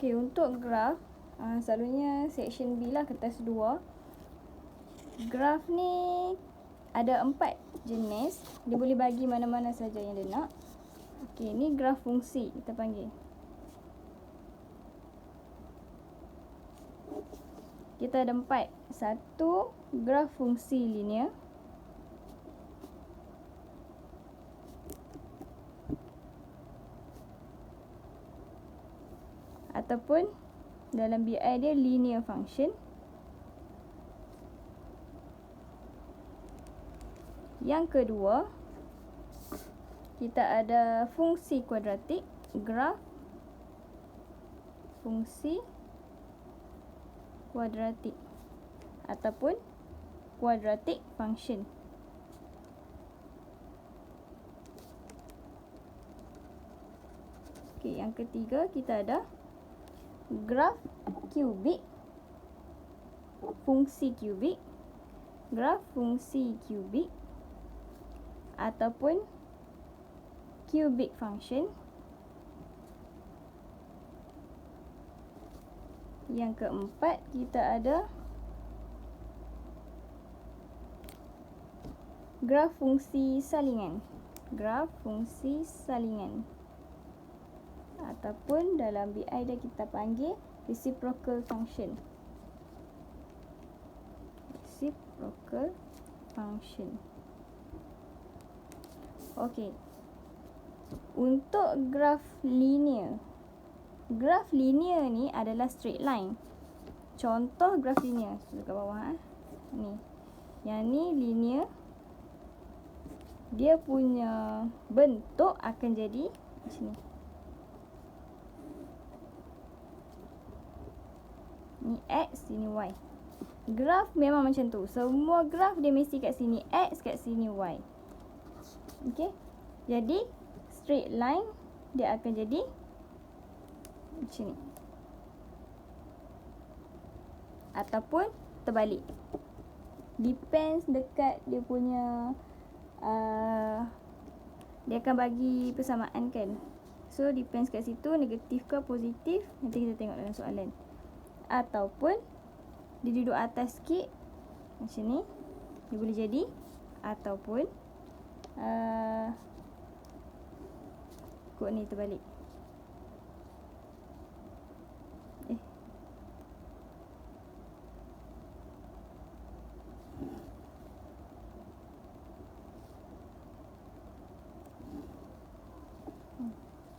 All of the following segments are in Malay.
Okey, untuk graf, selalunya section B lah, kertas 2. Graf ni ada 4 jenis. Dia boleh bagi mana-mana saja yang dia nak. Okey, ni graf fungsi kita panggil. Kita ada 4. Satu, graf fungsi linear. Ataupun dalam BI dia linear function. Yang kedua, kita ada fungsi kuadratik, graf fungsi kuadratik ataupun quadratic function. Okey, yang ketiga kita ada graf kubik, fungsi kubik, graf fungsi kubik ataupun cubic function. Yang keempat kita ada graf fungsi salingan, graf fungsi salingan ataupun dalam BI dia kita panggil reciprocal function. Reciprocal function. Okey. Untuk graf linear. Graf linear ni adalah straight line. Contoh graf linear dekat bawah ni. Yang ni linear. Dia punya bentuk akan jadi macam ni. Ni X, sini Y. Graf memang macam tu. Semua graf dia mesti kat sini X, kat sini Y. Okey. Jadi straight line dia akan jadi macam ni. Ataupun terbalik. Depends dekat dia punya dia akan bagi persamaan kan. So depends kat situ, negatif ke positif, nanti kita tengok dalam soalan. Ataupun dia duduk atas sikit macam ni, dia boleh jadi. Ataupun kod ni terbalik.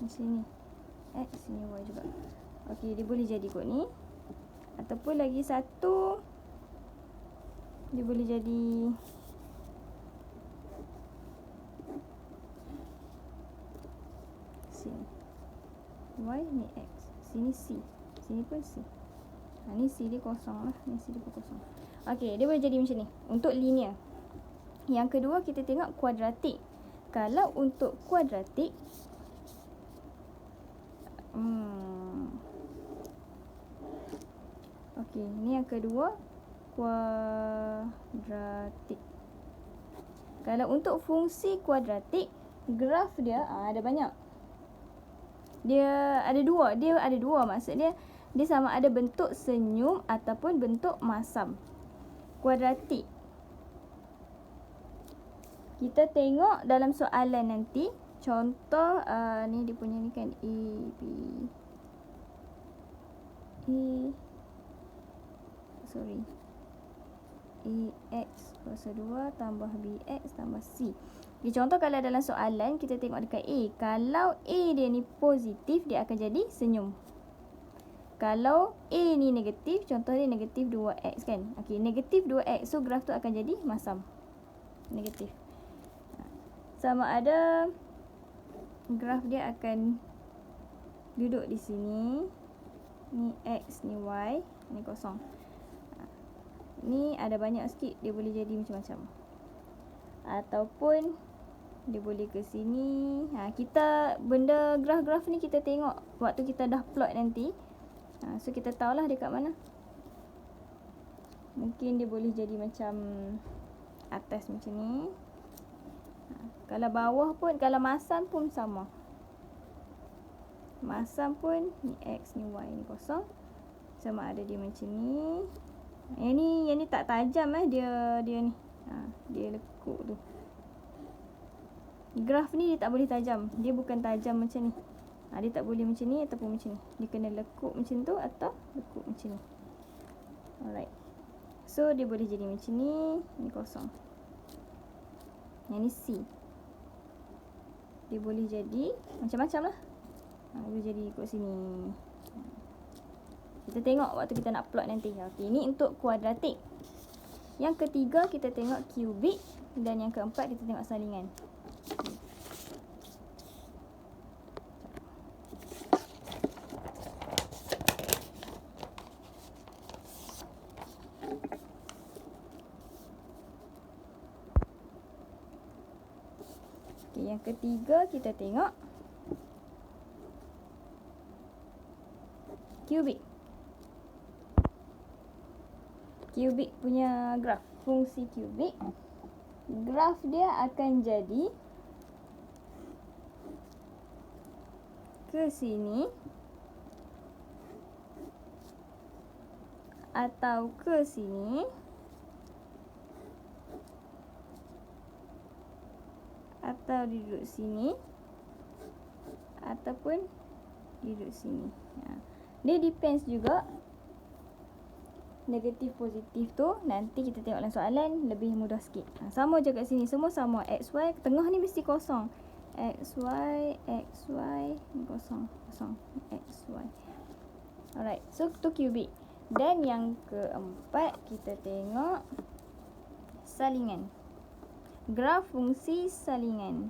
Di sini X, sini Y juga. Okey, dia boleh jadi kod ni. Ataupun lagi satu, dia boleh jadi sini Y, ni X, sini C, sini pun C. Ni C dia kosong lah, ni C dia pun kosong. Okey, dia boleh jadi macam ni untuk linear. Yang kedua kita tengok kuadratik. Kalau untuk kuadratik, okey, ni yang kedua, kuadratik. Kalau untuk fungsi kuadratik, graf dia ada banyak. Dia ada dua, maksud dia sama ada bentuk senyum ataupun bentuk masam. Kuadratik. Kita tengok dalam soalan nanti, contoh ni dia punya ni kan A, B, AX kuasa 2 tambah BX tambah C. Jadi contoh kalau dalam soalan kita tengok dekat A, kalau A dia ni positif, dia akan jadi senyum. Kalau A ni negatif, contoh dia negatif 2X kan. Okey, negatif 2X, so graf tu akan jadi masam. Negatif. Sama ada graf dia akan duduk di sini. Ni X, ni Y, ni kosong. Ni ada banyak sikit, dia boleh jadi macam-macam. Ataupun dia boleh ke sini. Kita benda graf-graf ni kita tengok waktu kita dah plot nanti. So kita tahulah dekat mana. Mungkin dia boleh jadi macam atas macam ni. Kalau bawah pun, kalau masam pun sama. masam pun ni X, ni Y, ni kosong. Sama ada dia macam ni. Yang ni tak tajam dia ni. Dia lekuk tu. Graf ni dia tak boleh tajam. Dia bukan tajam macam ni. Dia tak boleh macam ni ataupun macam ni. Dia kena lekuk macam tu atau lekuk macam ni. Alright. So dia boleh jadi macam ni. Ni kosong. Yang ni C. Dia boleh jadi macam-macam lah. Dia jadi ikut sini. Kita tengok waktu kita nak plot nanti. Okey, ni untuk kuadratik. Yang ketiga kita tengok kubik. Dan yang keempat kita tengok salingan. Yang ketiga kita tengok kubik. Kubik punya graf. Fungsi kubik. Graf dia akan jadi ke sini atau ke sini atau duduk sini ataupun duduk sini. Dia depends juga. Negatif positif tu nanti kita tengok dalam soalan lebih mudah sikit. Sama je kat sini, semua sama. XY tengah ni mesti kosong. XY ni kosong. XY. Alright, so tu kubik. Dan yang keempat kita tengok salingan. Graf fungsi salingan.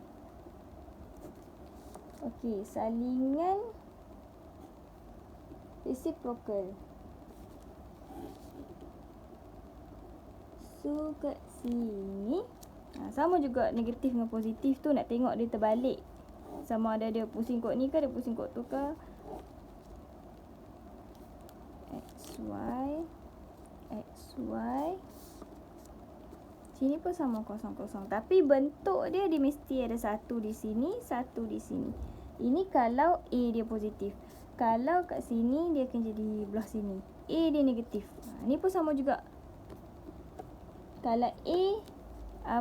Okey, salingan reciprocal. So kat sini sama juga negatif dengan positif tu nak tengok dia terbalik. Sama ada dia pusing kot ni ke dia pusing kot tu ke. XY. Sini pun sama kosong-kosong. Tapi bentuk dia mesti ada satu di sini, satu di sini. Ini kalau A dia positif. Kalau kat sini dia akan jadi belah sini. A dia negatif. Ni pun sama juga. Kalau A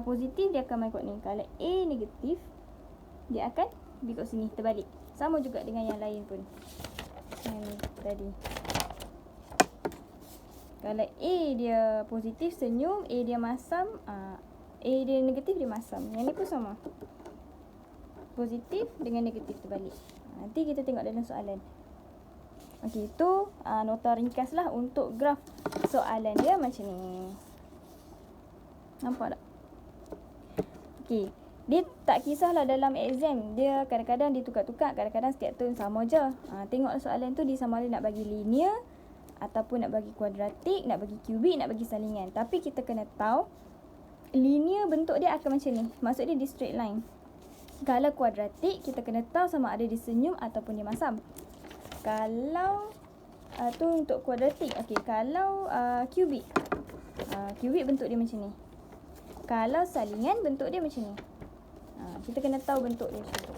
positif dia akan main kot ni. Kalau A negatif dia akan pergi kot sini terbalik. Sama juga dengan yang lain pun. Yang tadi. Kalau A dia positif senyum, A dia masam, A dia negatif dia masam. Yang ni pun sama. Positif dengan negatif terbalik. Nanti kita tengok dalam soalan. Okey, itu nota ringkas lah untuk graf. Soalan dia macam ni. Nampak tak? Okey. Dia tak kisahlah dalam exam. Dia kadang-kadang dia tukar-tukar. Kadang-kadang setiap turn sama je. Tengok soalan tu dia sama ada nak bagi linear. Ataupun nak bagi kuadratik. Nak bagi kubik. Nak bagi salingan. Tapi kita kena tahu. Linear bentuk dia akan macam ni. Maksud dia di straight line. Kalau kuadratik kita kena tahu sama ada dia senyum ataupun dia masam. Kalau tu untuk kuadratik. Okey. Kalau kubik. Kubik bentuk dia macam ni. Kalau salingan bentuk dia macam ni. Kita kena tahu bentuk dia macam tu.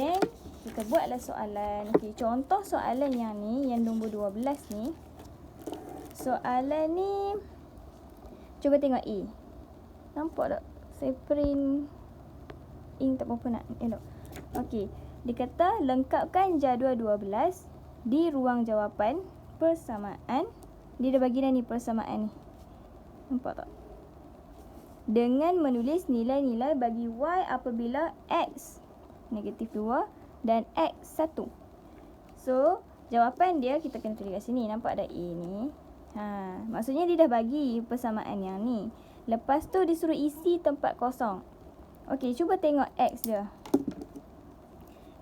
Then kita buatlah soalan. Okey, contoh soalan yang ni, yang nombor 12 ni. Soalan ni cuba tengok A. Nampak tak? Saya print ink tak berapa nak elok. Okey, dia kata lengkapkan jadual 12 di ruang jawapan persamaan. Dia dah bagi dah ni persamaan ni. Nampak tak? Dengan menulis nilai-nilai bagi Y apabila X negatif 2 dan X 1. So, jawapan dia kita kena tulis kat sini. Nampak dah A ni. Maksudnya dia dah bagi persamaan yang ni. Lepas tu dia suruh isi tempat kosong. Okey, cuba tengok X dia.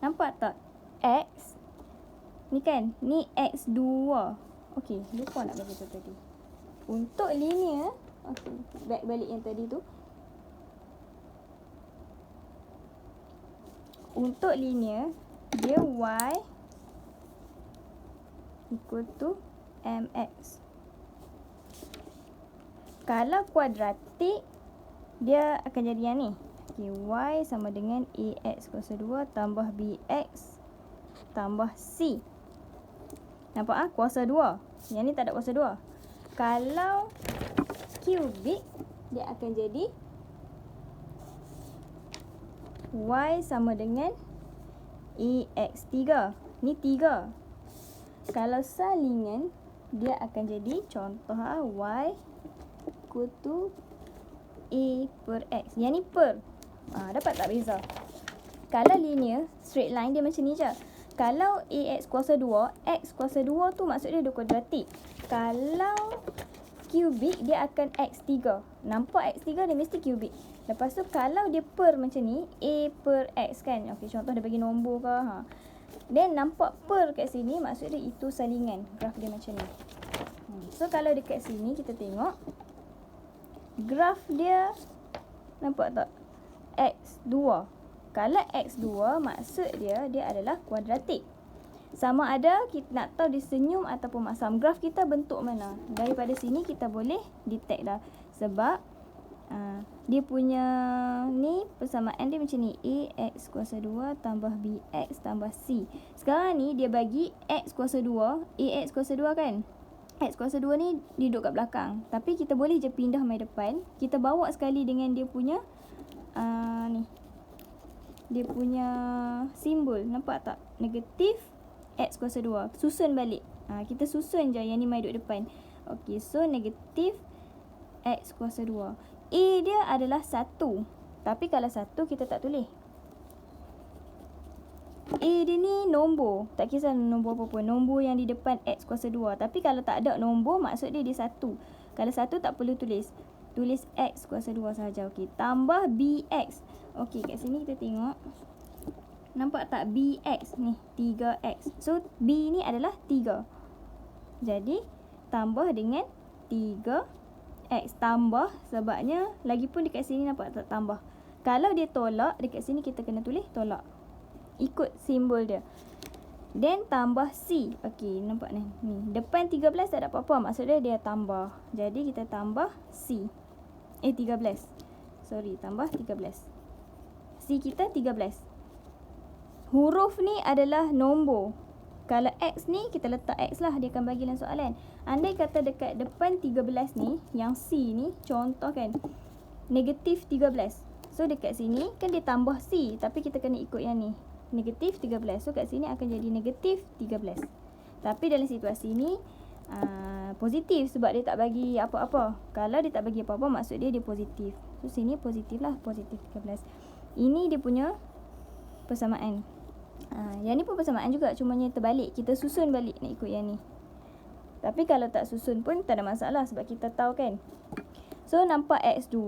Nampak tak? X. Ni kan? Ni X2. Okey, lupa nak bagi tu tadi. Untuk linear. Okey, back balik yang tadi tu. Untuk linear, dia Y equal to MX. Kalau kuadratik, dia akan jadi yang ni. Okay, Y sama dengan AX kuasa 2 tambah BX tambah C. Nampak kuasa 2. Yang ni tak ada kuasa 2. Kalau kubik, dia akan jadi Y sama dengan EX3. Ni 3. Kalau salingan, dia akan jadi contoh Y equal to A per X. Yang ni per. Dapat tak beza? Kalau linear, straight line dia macam ni je. Kalau AX kuasa 2, X kuasa 2 tu maksud dia kuadratik. Kalau kubik, dia akan X3. Nampak X3 dia mesti kubik. Lepas tu kalau dia per macam ni, A per X kan. Okey, contoh dia bagi nombor ke. Then nampak per kat sini, maksud dia itu salingan. Graf dia macam ni. So kalau dekat sini kita tengok, graf dia nampak tak? X2. Kalau X2 maksud dia adalah kuadratik. Sama ada kita nak tahu dia senyum ataupun masam. Graf kita bentuk mana? Daripada sini kita boleh detect dah. Sebab dia punya ni persamaan dia macam ni. AX kuasa 2 tambah BX tambah C. Sekarang ni dia bagi X kuasa 2, AX kuasa 2 kan? X kuasa 2 ni duduk kat belakang. Tapi kita boleh je pindah mai depan. Kita bawa sekali dengan dia punya ni. Dia punya simbol. Nampak tak? Negatif X kuasa 2. Susun balik. Kita susun je yang ni mai duduk depan. Okey, so negatif X kuasa 2. A dia adalah 1. Tapi kalau 1 kita tak tulis. A dia ni nombor. Tak kisah nombor apa pun. Nombor yang di depan X kuasa 2. Tapi kalau tak ada nombor, maksud dia 1. Kalau 1 tak perlu tulis. Tulis X kuasa 2 sahaja. Okey, tambah BX. Okey, kat sini kita tengok. Nampak tak BX ni? 3X. So, B ni adalah 3. Jadi, tambah dengan 3X. Tambah sebabnya, lagipun dekat sini nampak tak tambah. Kalau dia tolak, dekat sini kita kena tulis tolak. Ikut simbol dia. Then, tambah C. Okey, nampak ni. Depan 13 tak ada apa-apa. Maksud dia tambah. Jadi, kita tambah C. 13. Sorry, tambah 13. C kita 13. Huruf ni adalah nombor. Kalau X ni, kita letak X lah. Dia akan bagi dalam soalan. Andai kata dekat depan 13 ni, yang C ni, contoh kan, negatif 13. So, dekat sini, kan dia tambah C. Tapi kita kena ikut yang ni. Negatif 13. So, kat sini akan jadi negatif 13. Tapi dalam situasi ni, positif sebab dia tak bagi apa-apa. Kalau dia tak bagi apa-apa, maksud dia positif. So, sini positif lah. Positif 13. Ini dia punya persamaan. Yang ni pun persamaan juga, cumanya terbalik. Kita susun balik nak ikut yang ni. Tapi kalau tak susun pun tak ada masalah sebab kita tahu kan. So nampak X2,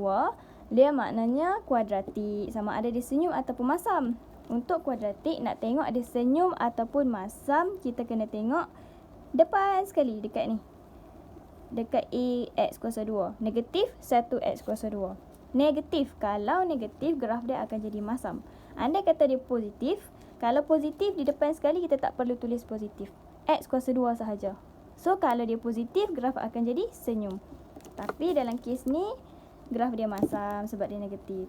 dia maknanya kuadratik. Sama ada dia senyum ataupun masam. Untuk kuadratik, nak tengok dia senyum ataupun masam, kita kena tengok depan sekali dekat ni. Dekat AX kuasa 2. Negatif 1X kuasa 2. Negatif. Kalau negatif, graf dia akan jadi masam. Andai kata dia positif, kalau positif di depan sekali kita tak perlu tulis positif. X kuasa 2 sahaja. So kalau dia positif, graf akan jadi senyum. Tapi dalam kes ni, graf dia masam sebab dia negatif.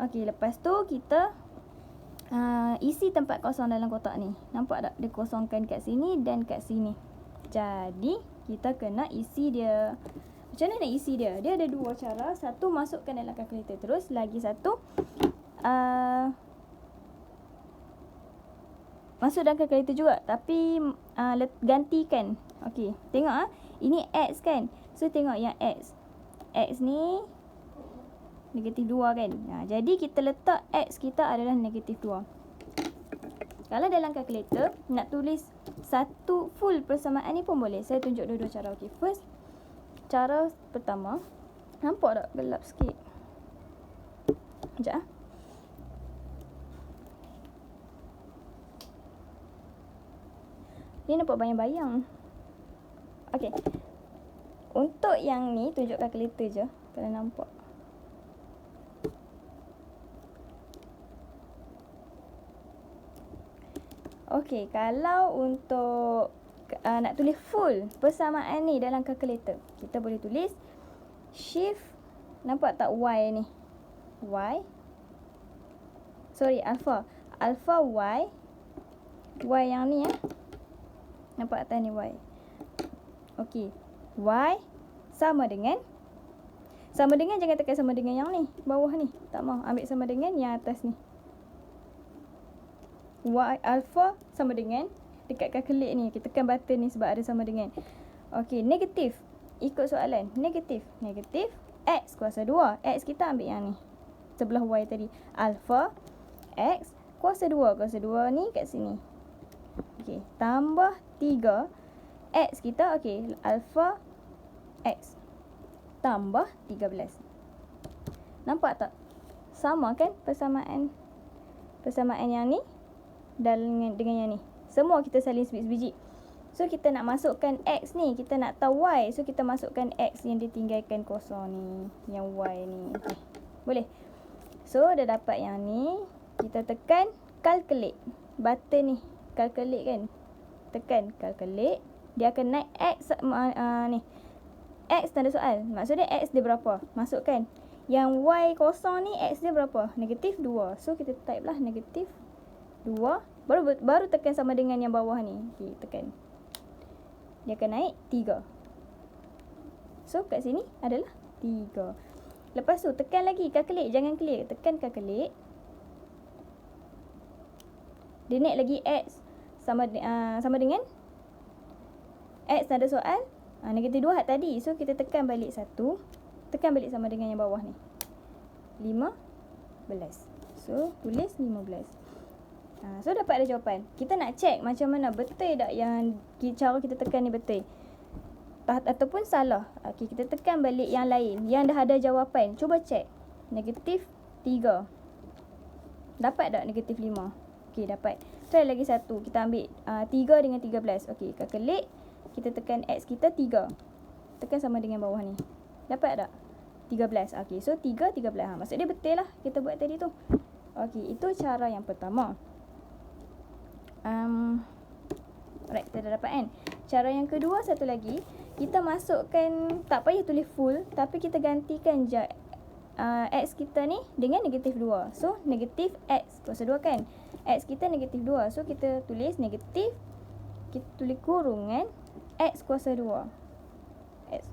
Okey, lepas tu kita isi tempat kosong dalam kotak ni. Nampak tak? Dia kosongkan kat sini dan kat sini. Jadi kita kena isi dia. Macam mana nak isi dia? Dia ada dua cara. Satu, masukkan dalam kalkulator terus. Lagi satu, masuk dalam kalkulator juga. Tapi gantikan. Okey, tengok ini X kan. So tengok yang X. X ni negatif 2 kan. Jadi kita letak X kita adalah negatif 2. Kalau dalam kalkulator nak tulis satu full persamaan ni pun boleh. Saya tunjuk dua-dua cara. Okey, first, cara pertama. Nampak tak gelap sikit? Sekejap Ni nampak bayang-bayang. Okey. Untuk yang ni tunjuk kalkulator je kalau nampak. Okey, kalau untuk nak tulis full persamaan ni dalam kalkulator, kita boleh tulis shift, nampak tak Y ni? Y. Sorry, alpha. Alpha Y Y yang ni nampak atas ni Y. Okey, Y sama dengan jangan tekan sama dengan yang ni, bawah ni. Tak mau, ambil sama dengan yang atas ni. Y alpha sama dengan dekat kalkulat ni. Kita tekan button ni sebab ada sama dengan. Okey, negatif. Ikut soalan. Negatif X kuasa 2. X kita ambil yang ni, sebelah Y tadi. Alpha X kuasa 2. Kuasa 2 ni kat sini. Okey, tambah 3. X kita, okey, alpha X tambah 13. Nampak tak? Sama kan persamaan yang ni dengan yang ni. Semua kita salin sebiji. So kita nak masukkan X ni, kita nak tahu Y. So kita masukkan X yang ditinggalkan kosong ni, yang Y ni. Okay, boleh. So dah dapat yang ni, kita tekan calculate. Button ni, calculate kan. Tekan calculate, dia akan naik X ni. X tanda soal. Maksudnya X dia berapa? Masukkan. Yang Y kosong ni X dia berapa? Negatif 2. So kita type lah negatif 2. Baru tekan sama dengan yang bawah ni. Okay, tekan. Dia akan naik 3. So kat sini adalah 3. Lepas tu tekan lagi calculate. Jangan clear. Tekan calculate. Dia naik lagi X sama dengan X tanda soal. Negatif 2 tadi. So kita tekan balik 1. Tekan balik sama dengan yang bawah ni, 15. So tulis 15. So dapat ada jawapan. Kita nak check macam mana, betul tak yang cara kita tekan ni betul ataupun salah. Okay, kita tekan balik yang lain yang dah ada jawapan. Cuba check. Negatif 3. Dapat tak negatif 5? Okay, dapat. Try lagi satu. Kita ambil 3 dengan 13. Okay, calculate. Kita tekan X kita 3. Tekan sama dengan bawah ni. Dapat tak? 13. Okay, so 3, 13. Maksud dia betul lah kita buat tadi tu. Okay, itu cara yang pertama. Alright, kita dah dapat kan. Cara yang kedua, satu lagi. Kita masukkan, tak payah tulis full, tapi kita gantikan je X kita ni dengan negatif 2. So, negatif X kuasa 2 kan. X kita negatif 2. So, kita tulis negatif. Kita tulis kurungan X kuasa 2. X.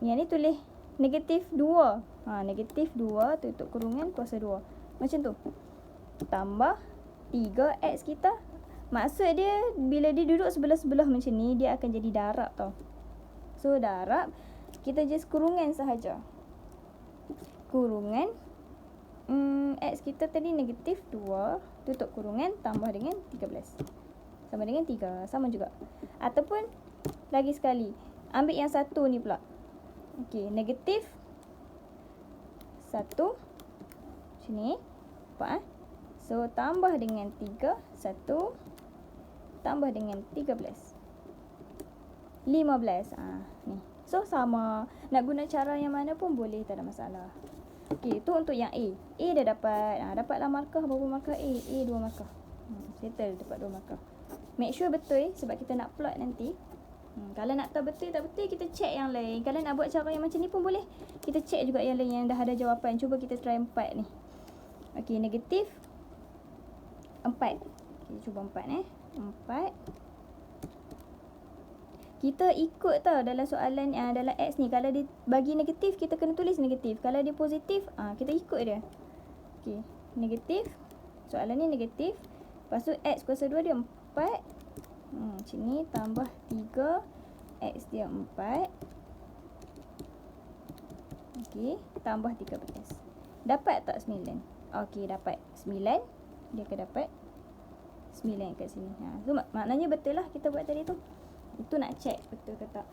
Yang ni tulis negatif 2. Negatif 2 tutup kurungan kuasa 2. Macam tu. Tambah 3X kita. Maksud dia, bila dia duduk sebelah-sebelah macam ni, dia akan jadi darab tau. So, darab. Kita just kurungan sahaja. Kurungan. X kita tadi negatif 2. Tutup kurungan tambah dengan 13. Sama dengan 3. Sama juga. Ataupun, lagi sekali. Ambil yang satu ni pula. Okey, negatif 1. Macam ni. Nampak So, tambah dengan 3. 1. Tambah dengan 13. 15. Ni. So, sama. Nak guna cara yang mana pun boleh. Tak ada masalah. Okey, tu untuk yang A. A dah dapat. Dapatlah markah. Berapa markah A? A 2 markah. Settle dapat 2 markah. Make sure betul sebab kita nak plot nanti. Kalau nak tahu betul tak betul, kita check yang lain. Kalau nak buat cara yang macam ni pun boleh. Kita check juga yang lain yang dah ada jawapan. Cuba kita try 4 ni. Okey, negatif 4. Okey, cuba 4 4. Kita ikut tau dalam soalan dalam X ni. Kalau dia bagi negatif, kita kena tulis negatif. Kalau dia positif, kita ikut dia. Okey, negatif. Soalan ni negatif. Lepas tu X kuasa 2 dia 4. Macam ni, tambah 3. X dia 4. Okey, tambah 13. Dapat tak 9? Okey, dapat 9. Dia akan dapat 9 kat sini. So, maknanya betul lah kita buat tadi tu. Itu nak check betul ke tak.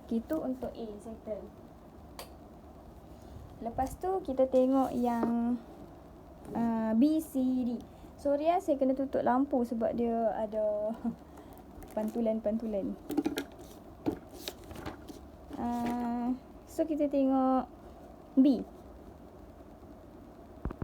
Okay, itu untuk A, settle. Lepas tu, kita tengok yang B, C, D. Sorry saya kena tutup lampu sebab dia ada pantulan-pantulan. So, kita tengok B.